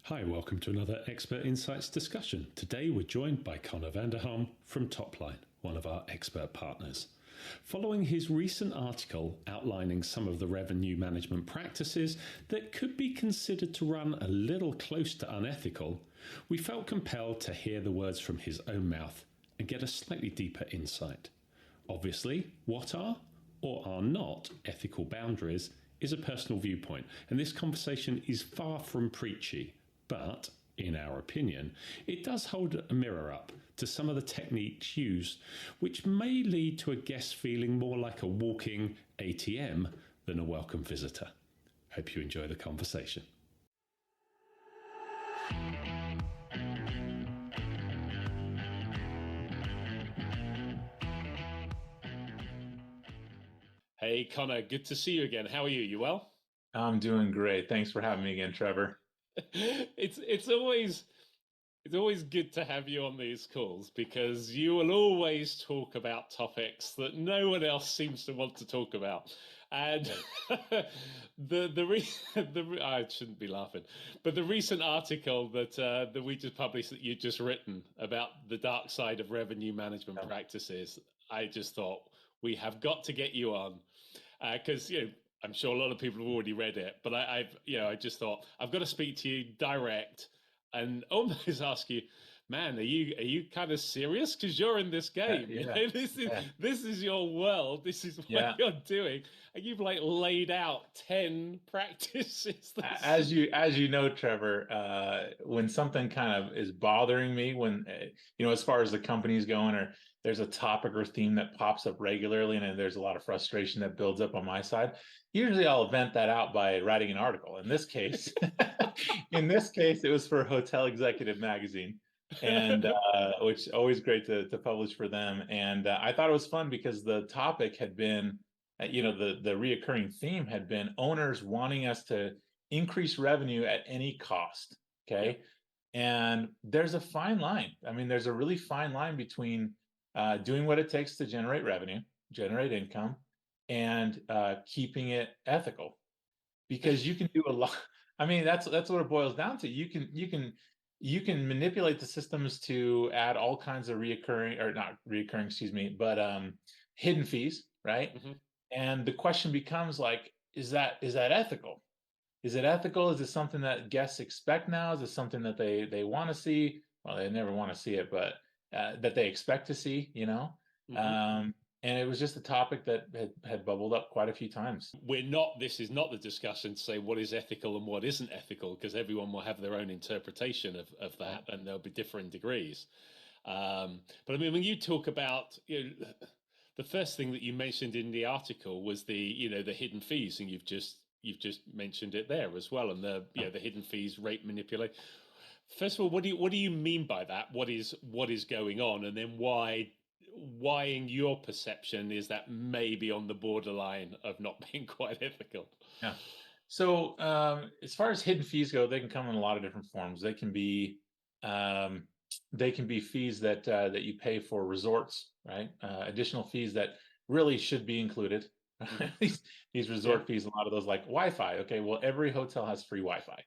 Hi, welcome to another Expert Insights discussion. Today we're joined by Connor Vanderham from Topline, one of our expert partners. Following his recent article outlining some of the revenue management practices that could be considered to run a little close to unethical, we felt compelled to hear the words from his own mouth and get a slightly deeper insight. Obviously, what are or are not ethical boundaries is a personal viewpoint, and this conversation is far from preachy. But, in our opinion, it does hold a mirror up to some of the techniques used, which may lead to a guest feeling more like a walking ATM than a welcome visitor. Hope you enjoy the conversation. Hey, Connor, good to see you again. How are you? You well? I'm doing great. Thanks for having me again, Trevor. It's always good to have you on these calls because you will always talk about topics that no one else seems to want to talk about. And I shouldn't be laughing, but the recent article that we just published that you just written about the dark side of revenue management practices, I just thought we have got to get you on because I'm sure a lot of people have already read it, but I just thought I've got to speak to you direct and almost ask you, man, are you kind of serious? Because you're in this game. This is your world. This is what you're doing, and you've laid out 10 practices. As you know, Trevor, when something kind of is bothering me, when as far as the company's going, or there's a topic or theme that pops up regularly, and there's a lot of frustration that builds up on my side. Usually, I'll vent that out by writing an article. In this case, it was for Hotel Executive Magazine, and which always great to publish for them. And I thought it was fun because the topic had been, the reoccurring theme had been owners wanting us to increase revenue at any cost. Okay. And there's a fine line. I mean, there's a really fine line between doing what it takes to generate revenue, generate income, and keeping it ethical, because you can do a lot. I mean, that's what it boils down to. You can manipulate the systems to add all kinds of hidden fees, right? Mm-hmm. And the question becomes is that ethical? Is it ethical? Is it something that guests expect now? Is it something that they want to see? Well, they never want to see it, but that they expect to see, Mm-hmm. And it was just a topic that had bubbled up quite a few times. This is not the discussion to say what is ethical and what isn't ethical, because everyone will have their own interpretation of that, and there'll be different degrees. But I mean, when you talk about, the first thing that you mentioned in the article was the hidden fees, and you've just mentioned it there as well, and the hidden fees, rate manipulation. First of all, what do you mean by that? What is going on, and then why in your perception is that maybe on the borderline of not being quite ethical? Yeah. So as far as hidden fees go, they can come in a lot of different forms. They can be fees that you pay for resorts, right? Additional fees that really should be included. These resort fees, a lot of those, like Wi-Fi. Okay, well, every hotel has free Wi-Fi.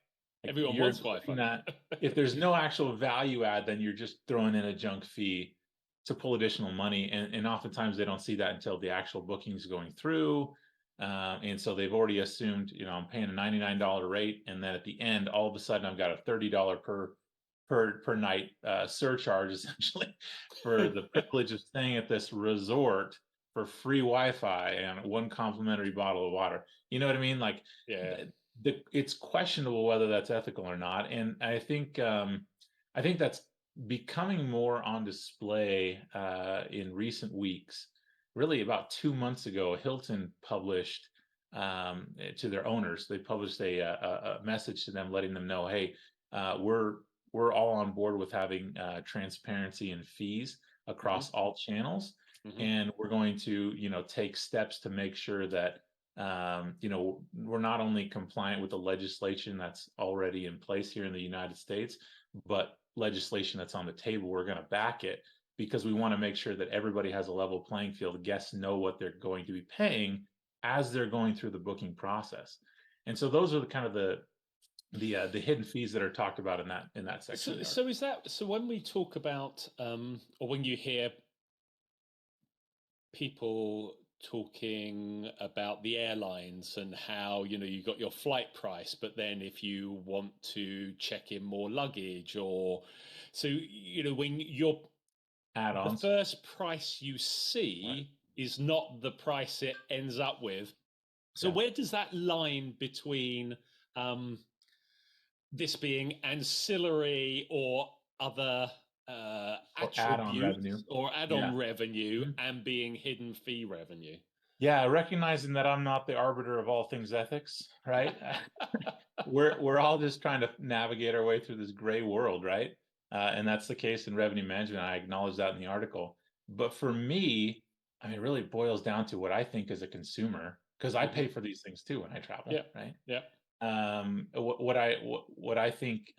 Everyone wants Wi-Fi. If there's no actual value add, then you're just throwing in a junk fee to pull additional money, and oftentimes they don't see that until the actual booking is going through, and so they've already assumed, I'm paying a $99 rate, and then at the end, all of a sudden, I've got a $30 per night surcharge, essentially, for the privilege of staying at this resort for free Wi-Fi and one complimentary bottle of water. You know what I mean? It's questionable whether that's ethical or not, and I think that's becoming more on display in recent weeks. Really, about 2 months ago, Hilton published to their owners. They published a message to them, letting them know, hey, we're all on board with having transparency in fees across mm-hmm. all channels, mm-hmm. and we're going to take steps to make sure that we're not only compliant with the legislation that's already in place here in the United States, but legislation that's on the table. We're going to back it because we want to make sure that everybody has a level playing field. Guests know what they're going to be paying as they're going through the booking process. And so those are the the hidden fees that are talked about in that section of the article. So is that so when we talk about or when you hear people talking about the airlines and how you got your flight price, but then if you want to check in more luggage, or so when you're the Add-ons. first price you Right. see is not the price it ends up with. So Yeah. where does that line between um, this being ancillary or other Or add-on revenue. attributes or Yeah. add-on revenue Mhm. and being hidden fee revenue? Yeah, recognizing that I'm not the arbiter of all things ethics, right? We're all just trying to navigate our way through this gray world, right? And that's the case in revenue management. I acknowledge that in the article. But for me, I mean, it really boils down to what I think as a consumer, because I Mm-hmm. pay for these things too when I travel, Yep. right? Yep. What I think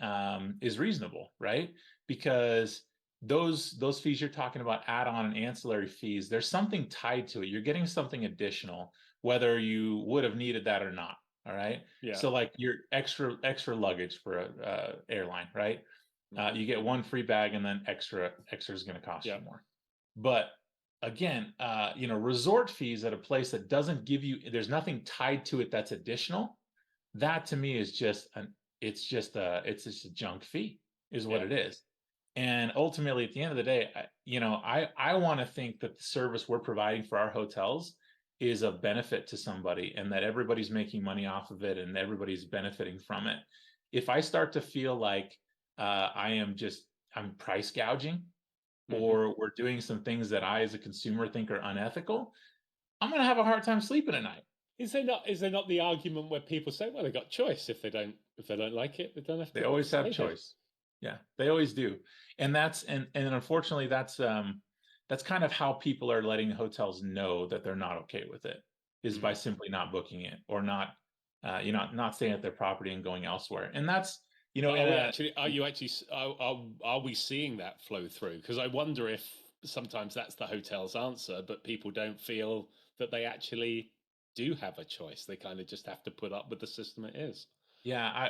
is reasonable, right? Because those fees you're talking about, add-on and ancillary fees, there's something tied to it. You're getting something additional, whether you would have needed that or not. All right. Yeah. So like your extra luggage for a airline, right? Mm-hmm. You get one free bag, and then extra is going to cost Yeah. you more. But again, resort fees at a place that doesn't give you, there's nothing tied to it that's additional. That to me is just it's just a junk fee, is what Yeah. it is. And ultimately, at the end of the day, I want to think that the service we're providing for our hotels is a benefit to somebody, and that everybody's making money off of it, and everybody's benefiting from it. If I start to feel like I'm price gouging, Mm-hmm. or we're doing some things that I, as a consumer, think are unethical, I'm going to have a hard time sleeping at night. Is there not the argument where people say, well, they got choice. If they don't like it, they don't have They to always have stay here. choice. Yeah, they always do. And unfortunately that's kind of how people are letting hotels know that they're not okay with it, is by Mm. simply not booking it, or not staying at their property and going elsewhere. And that's, But in a are you actually, are we seeing that flow through? Because I wonder if sometimes that's the hotel's answer, but people don't feel that they actually do have a choice. They kind of just have to put up with the system it is. Yeah,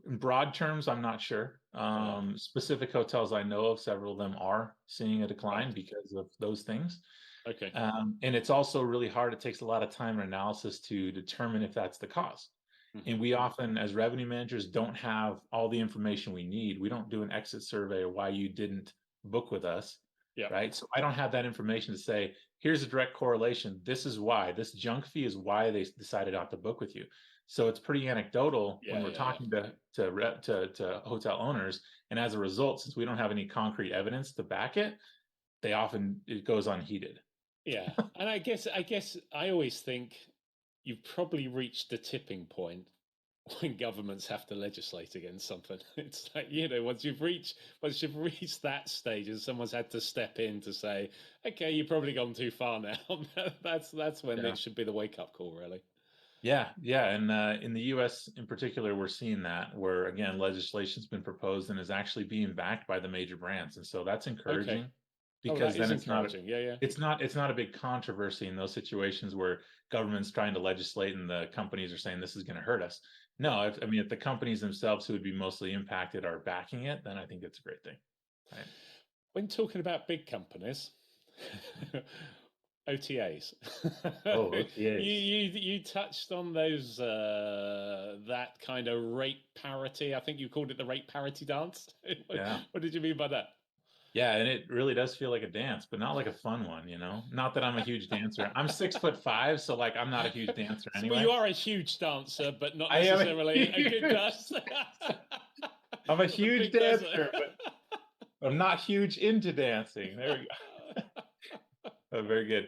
in broad terms, I'm not sure. Yeah. Specific hotels I know of, several of them are seeing a Right. decline because of those things. Okay. And it's also really hard. It takes a lot of time and analysis to determine if that's the cause. Mm-hmm. And we often, as revenue managers, don't have all the information we need. We don't do an exit survey or why you didn't book with us, Yeah. right? So I don't have that information to say, here's a direct correlation. This is why. This junk fee is why they decided not to book with you. So it's pretty anecdotal when Yeah. we're Yeah. Yeah. talking to hotel owners. And as a result, since we don't have any concrete evidence to back it, it goes unheeded. Yeah. And I guess I always think you've probably reached the tipping point when governments have to legislate against something. It's like, once you've reached that stage and someone's had to step in to say, okay, you've probably gone too far now. That's when Yeah. it should be the wake up call, really. Yeah, and in the U.S. in particular, we're seeing that, where again legislation's been proposed and is actually being backed by the major brands, and so that's Okay. encouraging, Oh, because that then is encouraging. Yeah, yeah. it's not a big controversy in those situations where government's trying to legislate and the companies are saying this is going to hurt us. No, if the companies themselves who would be mostly impacted are backing it, then I think it's a great thing, right? When talking about big companies, OTAs. Oh, you, OTAs. you touched on those that kind of rate parity. I think you called it the rate parity dance. Yeah. What did you mean by that? Yeah, and it really does feel like a dance, but not like a fun one, you know? Not that I'm a huge dancer. I'm 6'5", so like I'm not a huge dancer So, well, anyway. you are a huge dancer, but not I am necessarily a good dancer. I'm a The huge big dancer. dancer, but I'm not huge into dancing. There we go. Oh, very good.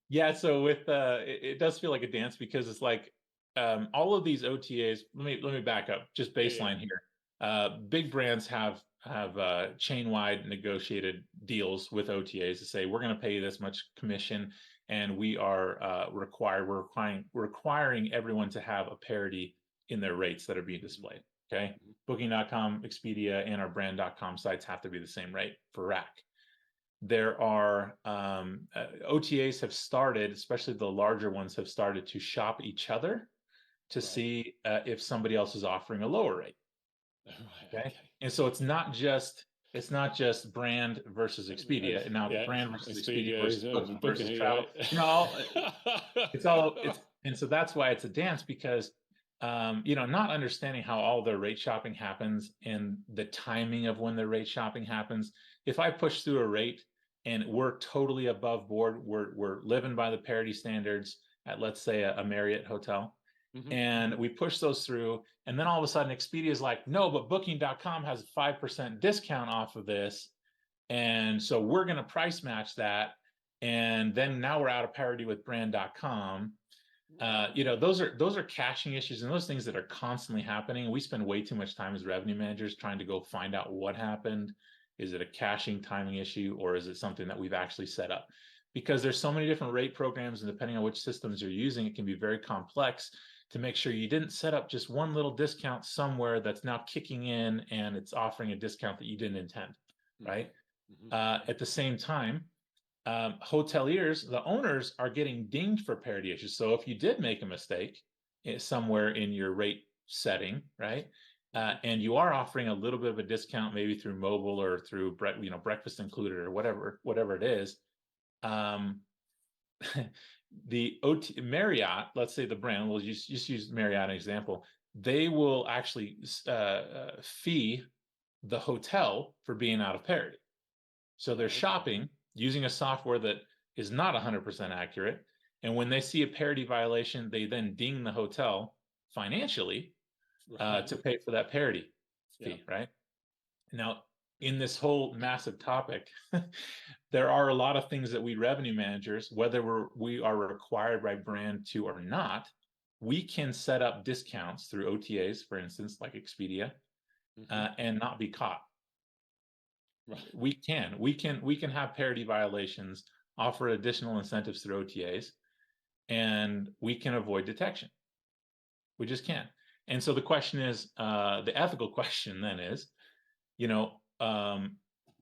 Yeah, so it does feel like a dance, because it's like all of these OTAs. Let me back up. Just Yeah, yeah. baseline here. Big brands have chain wide negotiated deals with OTAs to say, we're going to pay you this much commission, and we are requiring everyone to have a parity in their rates that are being displayed. Okay, Booking.com, Expedia, and our brand.com sites have to be the same rate for rack. There are OTAs have started, especially the larger ones, have started to shop each other to see if somebody else is offering a lower rate. Right, Okay. And so it's not just brand versus Expedia, and now brand versus Expedia versus booking versus travel. Right? And so that's why it's a dance, because not understanding how all the rate shopping happens and the timing of when the rate shopping happens. If I push through a rate and we're totally above board, we're living by the parity standards at, let's say, a Marriott hotel, and we push those through, and then all of a sudden Expedia is like, no, but booking.com has a 5% discount off of this, and so we're going to price match that, and then now we're out of parity with brand.com. Those are caching issues, and those things that are constantly happening. We spend way too much time as revenue managers trying to go find out what happened. Is it a caching timing issue, or is it something that we've actually set up? Because there's so many different rate programs, and depending on which systems you're using, it can be very complex to make sure you didn't set up just one little discount somewhere that's now kicking in and it's offering a discount that you didn't intend, right? At the same time, hoteliers, the owners, are getting dinged for parity issues. So if you did make a mistake somewhere in your rate setting, right, and you are offering a little bit of a discount, maybe through mobile or through breakfast included or whatever it is, the Marriott, let's say the brand, we'll just use Marriott as an example, they will actually fee the hotel for being out of parity. So they're shopping using a software that is not 100% accurate. And when they see a parity violation, they then ding the hotel financially to pay for that parity fee, right? Now, in this whole massive topic, there are a lot of things that we revenue managers, whether we are required by brand to or not, we can set up discounts through OTAs, for instance, like Expedia, and not be caught. Right. We can have parity violations, offer additional incentives through OTAs, and we can avoid detection. We just can't. And so the question is, the ethical question then is,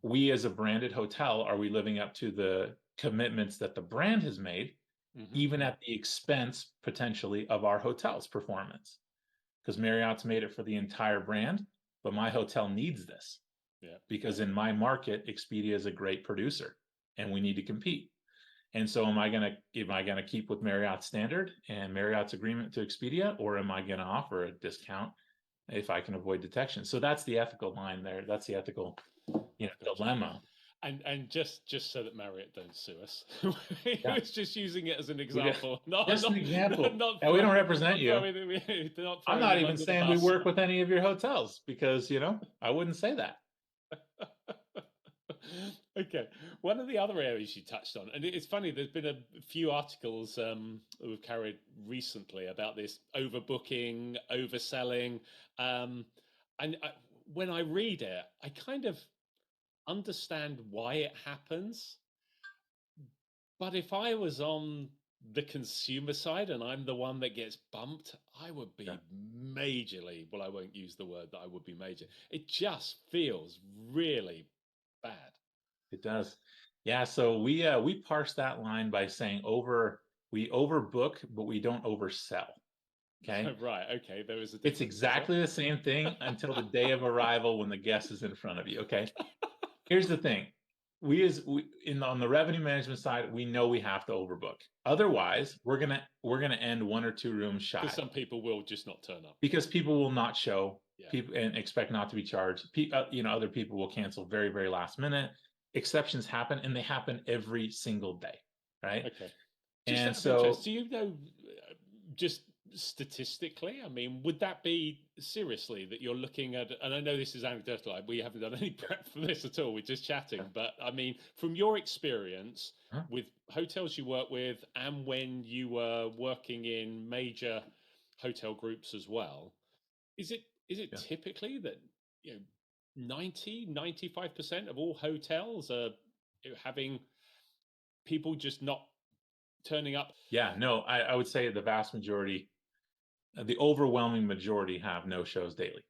we as a branded hotel, are we living up to the commitments that the brand has made, even at the expense potentially of our hotel's performance? Because Marriott's made it for the entire brand, but my hotel needs this. Because in my market, Expedia is a great producer and we need to compete. And so am I going to keep with Marriott's standard and Marriott's agreement to Expedia, or am I going to offer a discount if I can avoid detection? So that's the ethical line there. That's the ethical dilemma. And just so that Marriott don't sue us, he was just using it as an example. An example. We don't represent you. I'm not even saying we work with any of your hotels, because I wouldn't say that. Okay. One of the other areas you touched on, and it's funny, there's been a few articles that we've carried recently about this overbooking, overselling, and when I read it, I kind of understand why it happens. But if I was on the consumer side and I'm the one that gets bumped, I would be majorly, well, I won't use the word that I would be major. It just feels really bad. It does. Yeah. So we parse that line by saying we overbook, but we don't oversell. Okay. Right. Okay. There is it's exactly the same thing until the day of arrival when the guest is in front of you. Okay. Here's the thing. On the revenue management side, we know we have to overbook. Otherwise, we're gonna end one or two rooms shy. Because some people will just not turn up. Because people will not show. People and expect not to be charged. Other people will cancel very, very last minute. Exceptions happen, and they happen every single day, right? Okay. And so, do you know, just statistically, I mean, would that be seriously that you're looking at, and I know this is anecdotal, we haven't done any prep for this at all, we're just chatting, but I mean, from your experience with hotels you work with, and when you were working in major hotel groups as well, is it typically that 95% of all hotels are having people just not turning up? Yeah, no, I would say the vast majority, the overwhelming majority, have no shows daily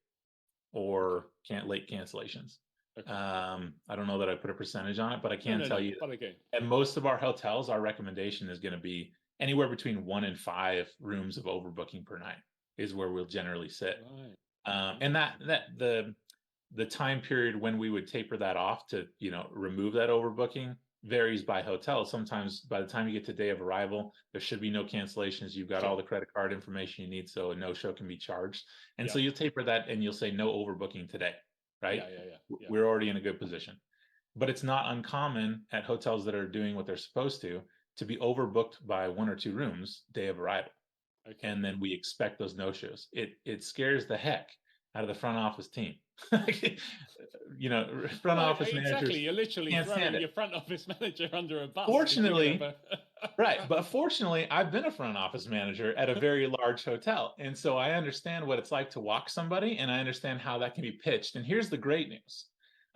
or late cancellations. Okay. I don't know that I put a percentage on it, but I can tell you at most of our hotels, our recommendation is going to be anywhere between 1 and 5 rooms of overbooking per night. is where we'll generally sit. Right. And the time period when we would taper that off to, remove that overbooking varies by hotel. Sometimes by the time you get to day of arrival, there should be no cancellations. You've got Sure. all the credit card information you need, so a no-show can be charged. And so Yep. you'll taper that and you'll say no overbooking today, right? Yeah. We're already in a good position. But it's not uncommon at hotels that are doing what they're supposed to be overbooked by 1 or 2 rooms day of arrival. Okay. And then we expect those no-shows. It scares the heck out of the front office team. Front office managers Exactly. You're literally can't stand throwing it. your front office manager under a bus. Fortunately, right. But fortunately, I've been a front office manager at a very large hotel. And so I understand what it's like to walk somebody, and I understand how that can be pitched. And here's the great news.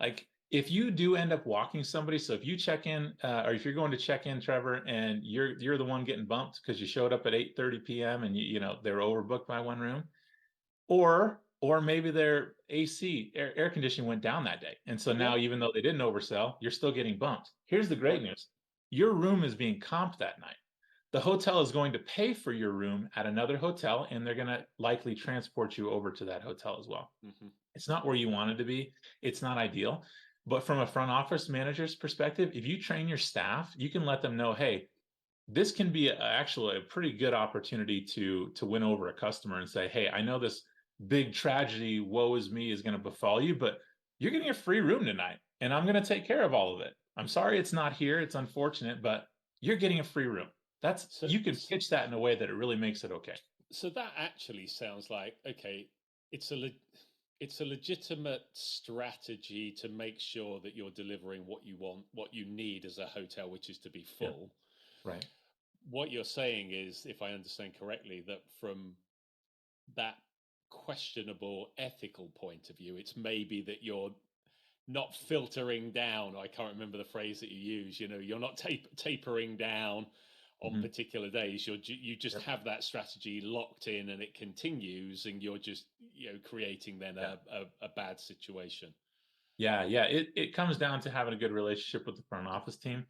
Like, if you do end up walking somebody, so if you check in, or if you're going to check in, Trevor, and you're the one getting bumped because you showed up at 8:30 p.m. and they were overbooked by 1 room, or maybe their AC air conditioning went down that day. And so now, even though they didn't oversell, you're still getting bumped. Here's the great news. Your room is being comped that night. The hotel is going to pay for your room at another hotel, and they're going to likely transport you over to that hotel as well. Mm-hmm. It's not where you wanted to be. It's not ideal. But from a front office manager's perspective, if you train your staff, you can let them know, hey, this can be actually a pretty good opportunity to win over a customer and say, hey, I know this big tragedy, woe is me, is going to befall you, but you're getting a free room tonight, and I'm going to take care of all of it. I'm sorry it's not here. It's unfortunate, but you're getting a free room. You can pitch that in a way that it really makes it okay. So that actually sounds like, okay, it's a legitimate strategy to make sure that you're delivering what you want, what you need as a hotel, which is to be full. Yeah. Right. What you're saying is, if I understand correctly, that from that questionable ethical point of view, it's maybe that you're not filtering down. I can't remember the phrase that you use. You're not tapering down on particular days. You just have that strategy locked in, and it continues, and you're just creating then a bad situation. Yeah. It comes down to having a good relationship with the front office team.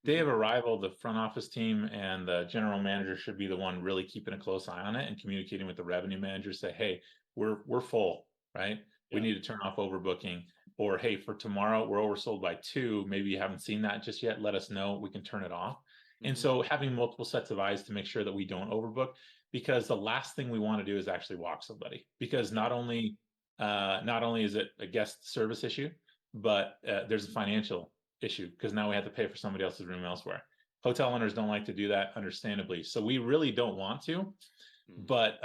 Day of arrival, the front office team and the general manager should be the one really keeping a close eye on it and communicating with the revenue manager. Say, hey, we're full, right? We need to turn off overbooking. Or, hey, for tomorrow, we're oversold by 2. Maybe you haven't seen that just yet. Let us know. We can turn it off. And so having multiple sets of eyes to make sure that we don't overbook, because the last thing we want to do is actually walk somebody. Because not only is it a guest service issue, but there's a financial issue, because now we have to pay for somebody else's room elsewhere. Hotel owners don't like to do that, understandably. So we really don't want to. But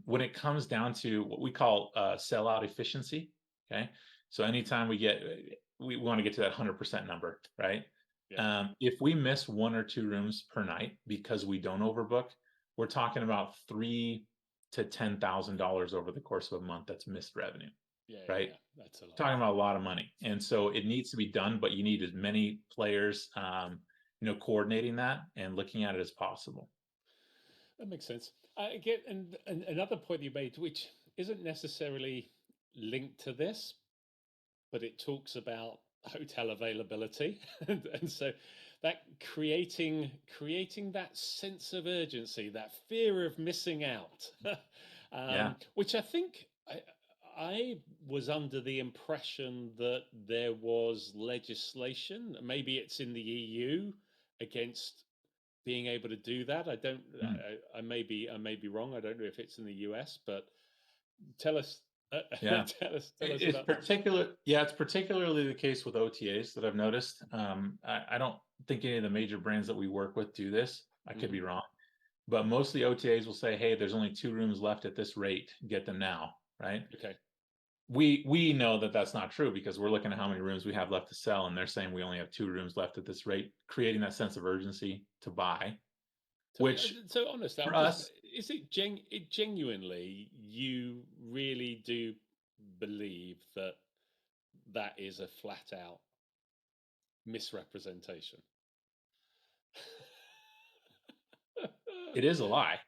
when it comes down to what we call sellout efficiency, okay? So anytime we want to get to that 100% number, right? Yeah. If we miss 1 or 2 rooms per night because we don't overbook, we're talking about $3,000 to $10,000 over the course of a month. That's missed revenue, right? Yeah. That's a lot. Talking about a lot of money, and so it needs to be done. But you need as many players, coordinating that and looking at it as possible. That makes sense. Again, and another point you made, which isn't necessarily linked to this, but it talks about hotel availability, and so that creating that sense of urgency, that fear of missing out, which I think I was under the impression that there was legislation, maybe it's in the EU, against being able to do that. I don't. I may be wrong. I don't know if it's in the US, but tell us. Yeah, tell us it's it's particularly the case with OTAs that I've noticed. I don't think any of the major brands that we work with do this. I could be wrong, but most of the OTAs will say, "Hey, there's only 2 rooms left at this rate. Get them now." Right? Okay. We know that that's not true, because we're looking at how many rooms we have left to sell, and they're saying we only have 2 rooms left at this rate, creating that sense of urgency to buy. So honestly, for us, is it genuinely you really do believe that that is a flat out misrepresentation? It is a lie.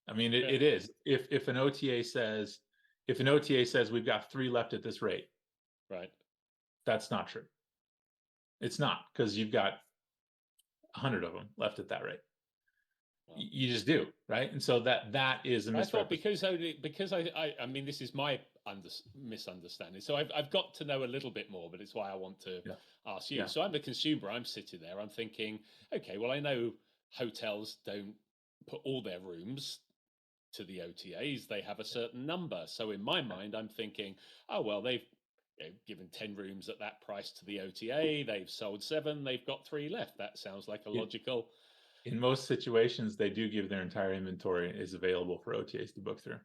I mean, it is. If an OTA says we've got 3 left at this rate, right, that's not true. It's not, because you've got 100 of them left at that rate. You just do, right? And so that is a I thought misrepresentation. because I mean, this is my misunderstanding. So I've got to know a little bit more, but it's why I want to Yeah, ask you. yeah, So I'm a consumer. I'm sitting there. I'm thinking, okay, well, I know hotels don't put all their rooms to the OTAs. They have a certain number. So in my mind, I'm thinking, oh well, they've given 10 rooms at that price to the OTA. They've sold 7. They've got 3 left. That sounds like a yeah. logical. In most situations, they do give their entire inventory is available for OTAs to book through,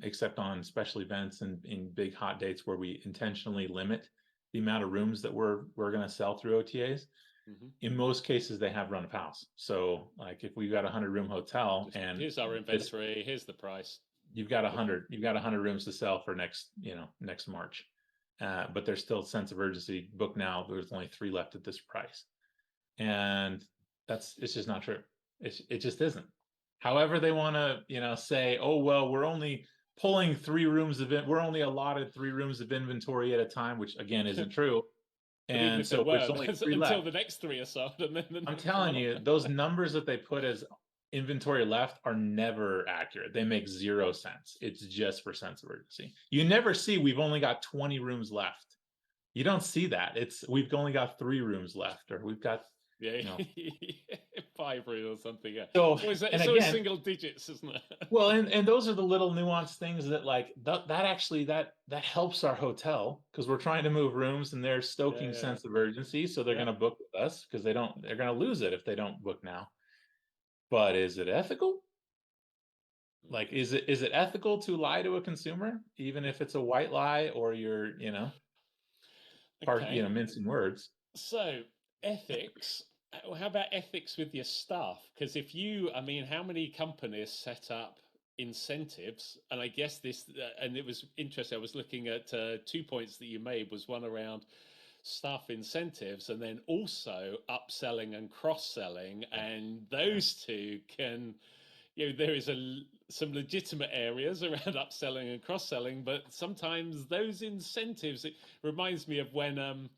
except on special events and in big hot dates where we intentionally limit the amount of rooms that we're going to sell through OTAs. Mm-hmm. In most cases, they have run of house. So, like if we've got a 100-room hotel Just and here's our inventory. Here's the price. you've got 100 rooms to sell for next March, but there's still a sense of urgency. Book now. There's only 3 left at this price, and it's just not true. It just isn't. However, they want to say, oh well, we're only pulling 3 rooms of it. We're only allotted 3 rooms of inventory at a time, which again isn't true. But even And if there so there's were, only 3 until left. the next 3 are sold, and then the I'm next telling lot. you, those numbers that they put as inventory left are never accurate. They make 0 sense. It's just for sense of urgency. You never see we've only got 20 rooms left. You don't see that. We've only got 3 rooms left, or we've got Yeah, 5 reel or something. Yeah. So, it's and always again, single digits, isn't it? well, and those are the little nuanced things that like that actually that helps our hotel because we're trying to move rooms and they're stoking Yeah. sense of urgency, so they're Yeah. going to book with us because they're going to lose it if they don't book now. But is it ethical? Like, is it ethical to lie to a consumer, even if it's a white lie or you're Okay. mincing words? So ethics. How about ethics with your staff? Because I mean, how many companies set up incentives? And I guess and it was interesting. I was looking at 2 points that you made. Was one around staff incentives, and then also upselling and cross-selling. And those two can, there is some legitimate areas around upselling and cross-selling, but sometimes those incentives. It reminds me of when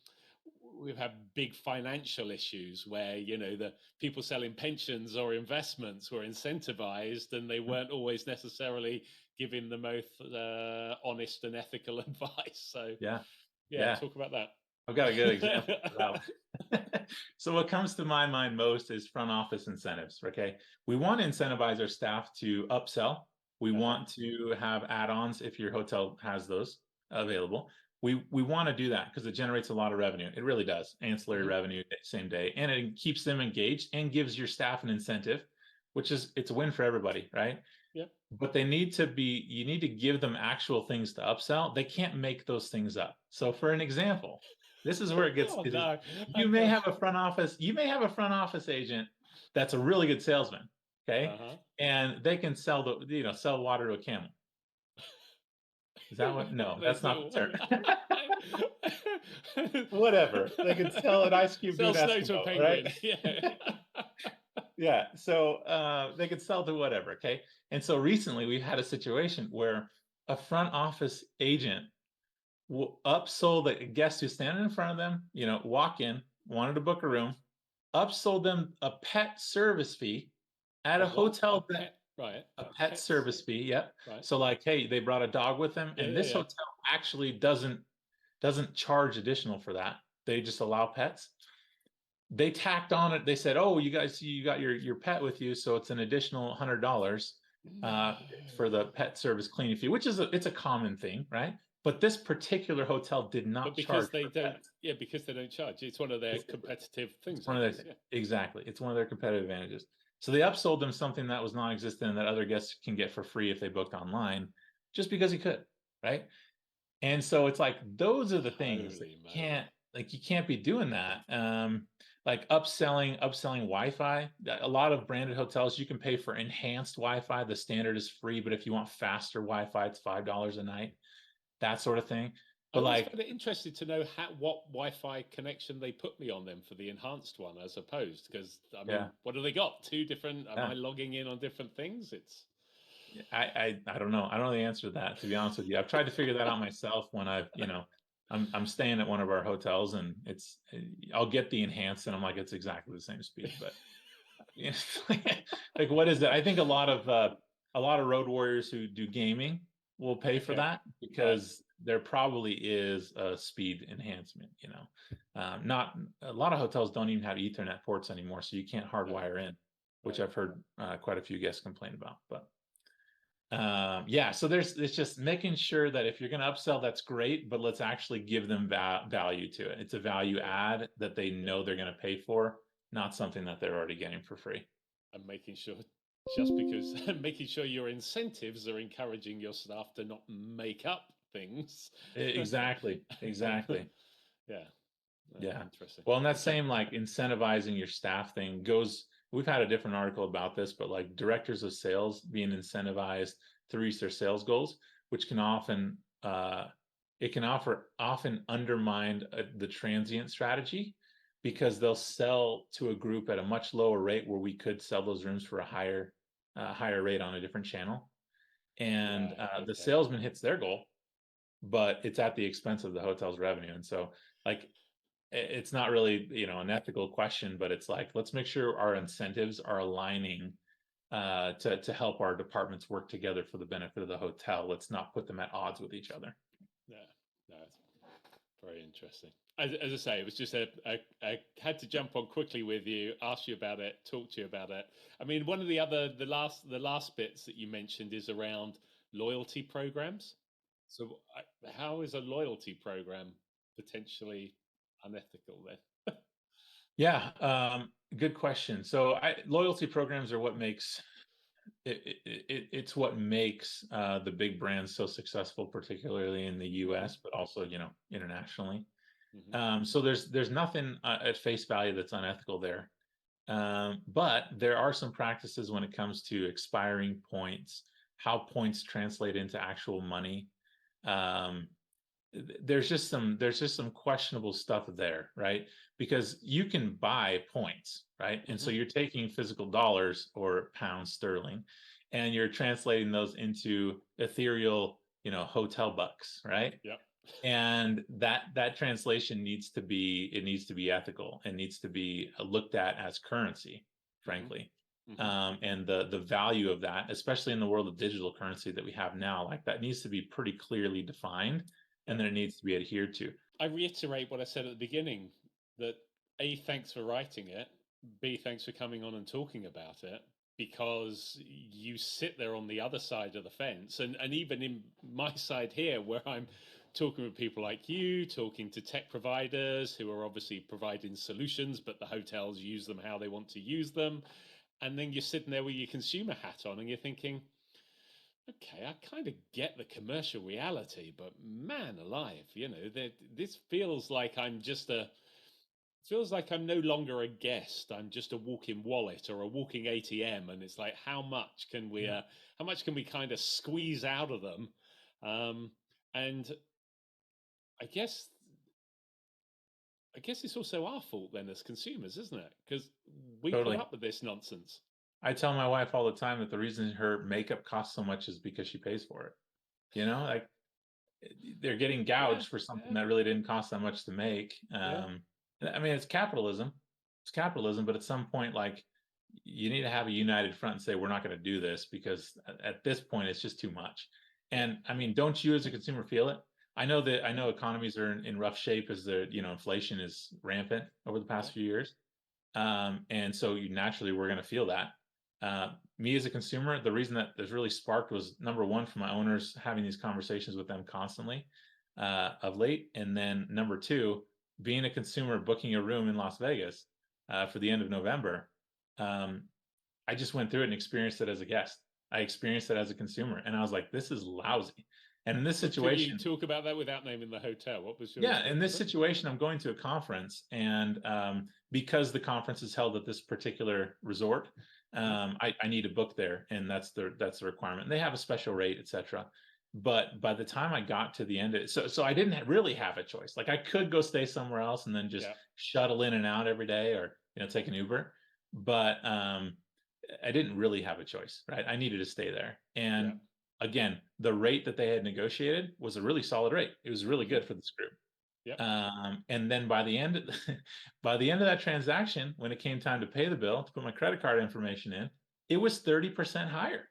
we've had big financial issues where the people selling pensions or investments were incentivized and they weren't always necessarily giving the most honest and ethical advice. So Yeah. talk about that. I've got a good example for that. So what comes to my mind most is front office incentives. Okay, we want to incentivize our staff to upsell. We want to have add-ons if your hotel has those available. We want to do that because it generates a lot of revenue. It really does. Ancillary revenue same day, and it keeps them engaged and gives your staff an incentive, which it's a win for everybody, right? Yep. But you need to give them actual things to upsell. They can't make those things up. So for an example, this is where it gets. You may have a front office agent that's a really good salesman, okay, and they can sell water to a camel. Is that what? No, that's not the term. Whatever. They can sell an ice cube to an Eskimo, right? Yeah. So they could sell to whatever. Okay. And so recently we've had a situation where a front office agent upsold a guest who's standing in front of them, walk in, wanted to book a room, upsold them a pet service fee at a hotel a pet service fee. Yep. Right. So like, hey, they brought a dog with them, and this hotel actually doesn't charge additional for that. They just allow pets. They tacked on it. They said, "Oh, you guys, you got your pet with you, so it's an additional $100 for the pet service cleaning fee," which is it's a common thing, right? But this particular hotel did not charge. Because they don't charge. It's one of their competitive things. Exactly. It's one of their competitive advantages. So they upsold them something that was non-existent and that other guests can get for free if they booked online, just because he could, right? And so it's like those are the things that you can't be doing that. Like upselling Wi-Fi. A lot of branded hotels, you can pay for enhanced Wi-Fi. The standard is free, but if you want faster Wi-Fi, it's $5 a night. That sort of thing. But I was kind of interested to know what Wi-Fi connection they put me on them for the enhanced one as opposed, because I mean, what have they got? 2 different? Am I logging in on different things? I don't know. I don't know the answer to that, to be honest with you. I've tried to figure that out myself when I'm staying at one of our hotels and I'll get the enhanced and I'm like, it's exactly the same speed, but You know, like what is it? I think a lot of road warriors who do gaming will pay for Okay. that because there probably is a speed enhancement. You know, not a lot of hotels don't even have Ethernet ports anymore, so you can't hardwire in, which Right. I've heard quite a few guests complain about. But yeah, so it's just making sure that if you're going to upsell, that's great, but let's actually give them value to it. It's a value add that they know they're going to pay for, not something that they're already getting for free. And making sure, just because, making sure your incentives are encouraging your staff to not make up things. Exactly, exactly. Yeah. Yeah. Interesting. Well, and that Okay. same like incentivizing your staff thing goes, we've had a different article about this, but like directors of sales being incentivized to reach their sales goals, which can often it can often undermine the transient strategy because they'll sell to a group at a much lower rate where we could sell those rooms for a higher rate on a different channel. And Right. the Okay. salesman hits their goal, but it's at the expense of the hotel's revenue. And so like it's not really, you know, an ethical question, but it's like let's make sure our incentives are aligning to help our departments work together for the benefit of the hotel. Let's not put them at odds with each other. Yeah. No, it's very interesting. As I say, it was just I had to jump on quickly with you, ask you about it, talk to you about it. I mean, one of the last bits that you mentioned is around loyalty programs. So, how is a loyalty program potentially unethical then? Yeah, good question. So loyalty programs are what makes it's what makes the big brands so successful, particularly in the Hmm. U.S., but also internationally. Hmm. So there's nothing at face value that's unethical there. But there are some practices when it comes to expiring points, how points translate into actual money. Um, there's just some questionable stuff there, right? Because you can buy points, right? And so Hmm. you're taking physical dollars or pounds sterling, and you're translating those into ethereal, hotel bucks, right? Yep. And that translation needs to be ethical and needs to be looked at as currency, Hmm. frankly. Hmm. And the value of that, especially in the world of digital currency that we have now, like that needs to be pretty clearly defined, and Yep. then it needs to be adhered to. I reiterate what I said at the beginning, that A, thanks for writing it, B, thanks for coming on and talking about it, because you sit there on the other side of the fence. And even in my side here, where I'm talking with people like you, talking to tech providers who are obviously providing solutions, but the hotels use them how they want to use them. And then you're sitting there with your consumer hat on and you're thinking, okay, I kind of get the commercial reality, but man alive, this feels like I'm no longer a guest. I'm just a walking wallet or a walking ATM, and it's like, Yeah, how much can we kind of squeeze out of them? Um, and I guess, I guess it's also our fault then as consumers, isn't it? Because we put totally. up with this nonsense. I tell my wife all the time that the reason her makeup costs so much is because she pays for it. Like they're getting Yeah, gouged for something yeah, that really didn't cost that much to make. yeah, I mean, it's capitalism. It's capitalism, but at some point, like you need to have a united front and say we're not going to do this because at this point it's just too much. yeah, And I mean, don't you as a consumer feel it? I know economies are in rough shape as the inflation is rampant over the yeah. past few years. And so we're going to feel that. Me as a consumer, the reason that this really sparked was number one, from my owners having these conversations with them constantly of late, and then number two, being a consumer booking a room in Las Vegas for the end of November. Um, I just went through it and experienced it as a guest. I experienced it as a consumer, and I was like, "This is lousy." And in this Can you situation, talk about that without naming the hotel? What was your yeah, in experience this of it? situation, I'm going to a conference, and because the conference is held at this particular resort, Hmm. I need to book there, and that's the requirement. And they have a special rate, etc. But by the time I got to the end of it, so I didn't really have a choice. Like I could go stay somewhere else and then just Yeah, shuttle in and out every day, or take an Uber. But I didn't really have a choice, right? I needed to stay there, yeah. and again, the rate that they had negotiated was a really solid rate. It was really Hmm. good for this group. Yep. And then by the end by the end of that transaction, when it came time to pay the bill, to put my credit card information in, it was 30% higher.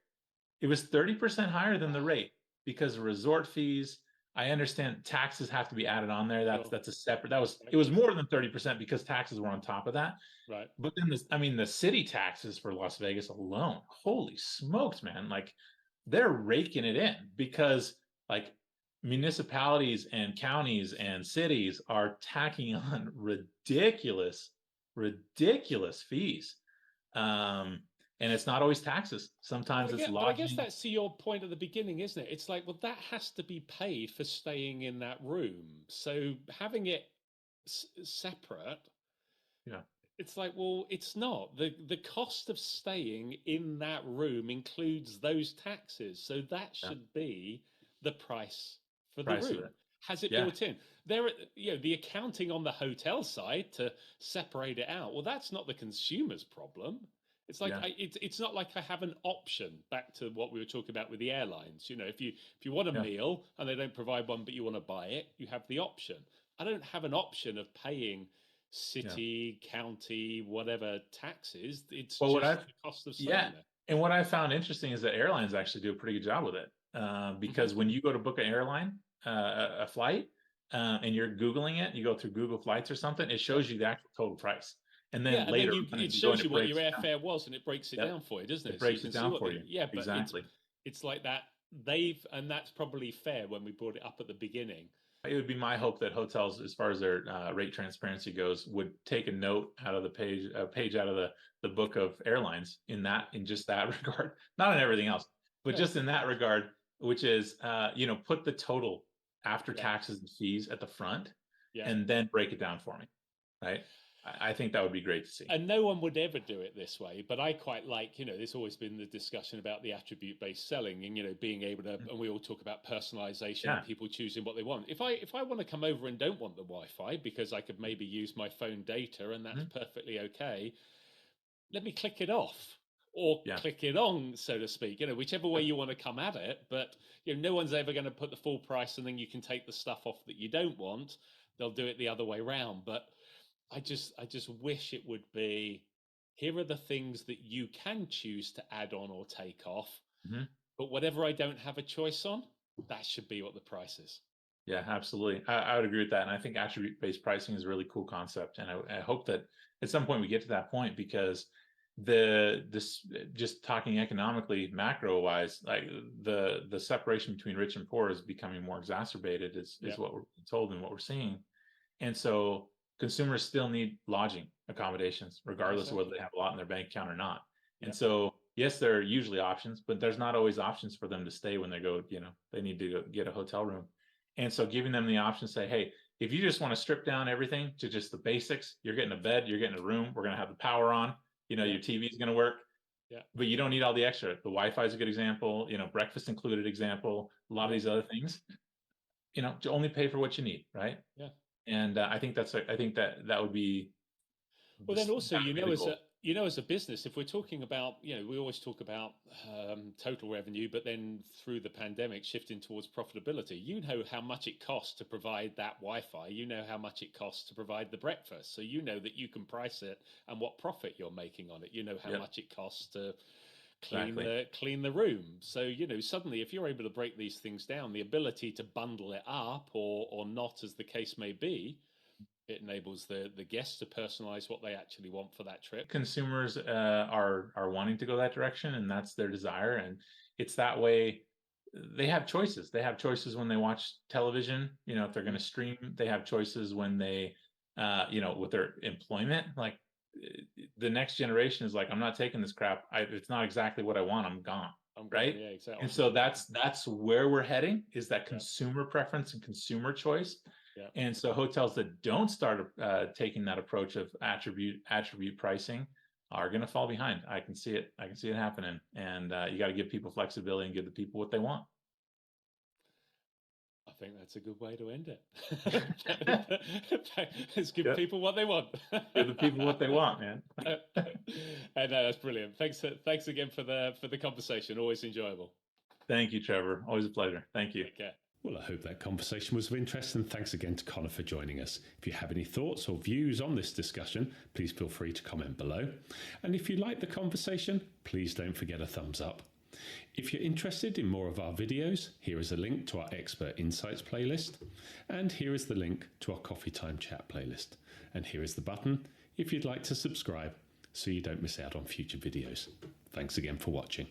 It was 30% higher than the rate because of resort fees. I understand taxes have to be added on there. Sure. That's a separate, it was more than 30% because taxes were on top of that. Right. But then the city taxes for Las Vegas alone, holy smokes, man. Like they're raking it in because like municipalities and counties and cities are tacking on ridiculous fees. And it's not always taxes. Sometimes it's But I guess lodging. that's to your point at the beginning, isn't it? It's like, well, that has to be paid for staying in that room. So having it separate, Yeah. it's like, well, it's not. The cost of staying in that room includes those taxes. So that should be the price for the Price of room. it. Has it Yeah. built in? There, the accounting on the hotel side to separate it out. Well, that's not the consumer's problem. It's like Yeah. it's not like I have an option. Back to what we were talking about with the airlines. If you want a Yeah. meal and they don't provide one, but you want to buy it, you have the option. I don't have an option of paying city, county, whatever taxes. It's Well, just the cost of staying there. And what I found interesting is that airlines actually do a pretty good job with it. Because when you go to book an airline, a flight, and you're Googling it, you go through Google Flights or something, it shows you the actual total price. And then later, it shows you what your airfare was, and it breaks it down for you, doesn't it? It breaks it down for you. Yeah, but exactly. It's like that. And that's probably fair when we brought it up at the beginning. It would be my hope that hotels, as far as their rate transparency goes, would take a note out of the page out of the book of airlines in just that regard, not in everything else, but just in that regard, which is, put the total after taxes and fees at the front, and then break it down for me, right? I think that would be great to see. And no one would ever do it this way, but I quite like, there's always been the discussion about the attribute-based selling and, being able to, and we all talk about personalization and people choosing what they want. If I want to come over and don't want the Wi-Fi because I could maybe use my phone data and that's perfectly okay, let me click it off or click it on, so to speak, whichever way you want to come at it. But, no one's ever going to put the full price and then you can take the stuff off that you don't want. They'll do it the other way around. But I just wish it would be, here are the things that you can choose to add on or take off, but whatever I don't have a choice on, that should be what the price is. Yeah, absolutely. I would agree with that. And I think attribute-based pricing is a really cool concept. And I hope that at some point we get to that point, because this just talking economically, macro wise, like the separation between rich and poor is becoming more exacerbated is what we're told and what we're seeing. And so consumers still need lodging accommodations, regardless of whether they have a lot in their bank account or not. And so, yes, there are usually options, but there's not always options for them to stay when they go, they need to go get a hotel room. And so giving them the option to say, hey, if you just want to strip down everything to just the basics, you're getting a bed, you're getting a room, we're going to have the power on, your TV is going to work, but you don't need all the extra. The Wi-Fi is a good example, breakfast included example, a lot of these other things, to only pay for what you need, right? Yeah. And I think that would be. Well, then also, as a business, if we're talking about, we always talk about total revenue, but then through the pandemic, shifting towards profitability, how much it costs to provide that Wi-Fi, how much it costs to provide the breakfast. So that you can price it and what profit you're making on it. How much it costs to clean the room. So, suddenly if you're able to break these things down, the ability to bundle it up or not, as the case may be, it enables the guests to personalize what they actually want for that trip. Consumers are wanting to go that direction, and that's their desire. And it's that way. They have choices. They have choices when they watch television. If they're going to stream, they have choices when they, with their employment. Like the next generation is like, I'm not taking this crap. It's not exactly what I want. I'm gone. Right. Yeah, exactly. And so that's where we're heading, is that consumer preference and consumer choice. Yeah. And so hotels that don't start taking that approach of attribute pricing are going to fall behind. I can see it happening. And you got to give people flexibility and give the people what they want. I think that's a good way to end it. Let's give people what they want. Give the people what they want, man. And that's brilliant. Thanks again for the conversation. Always enjoyable. Thank you, Trevor. Always a pleasure. Thank you. Take care. Well, I hope that conversation was of interest, and thanks again to Connor for joining us. If you have any thoughts or views on this discussion, please feel free to comment below. And if you like the conversation, please don't forget a thumbs up. If you're interested in more of our videos, here is a link to our Expert Insights playlist, and here is the link to our Coffee Time Chat playlist. And here is the button if you'd like to subscribe so you don't miss out on future videos. Thanks again for watching.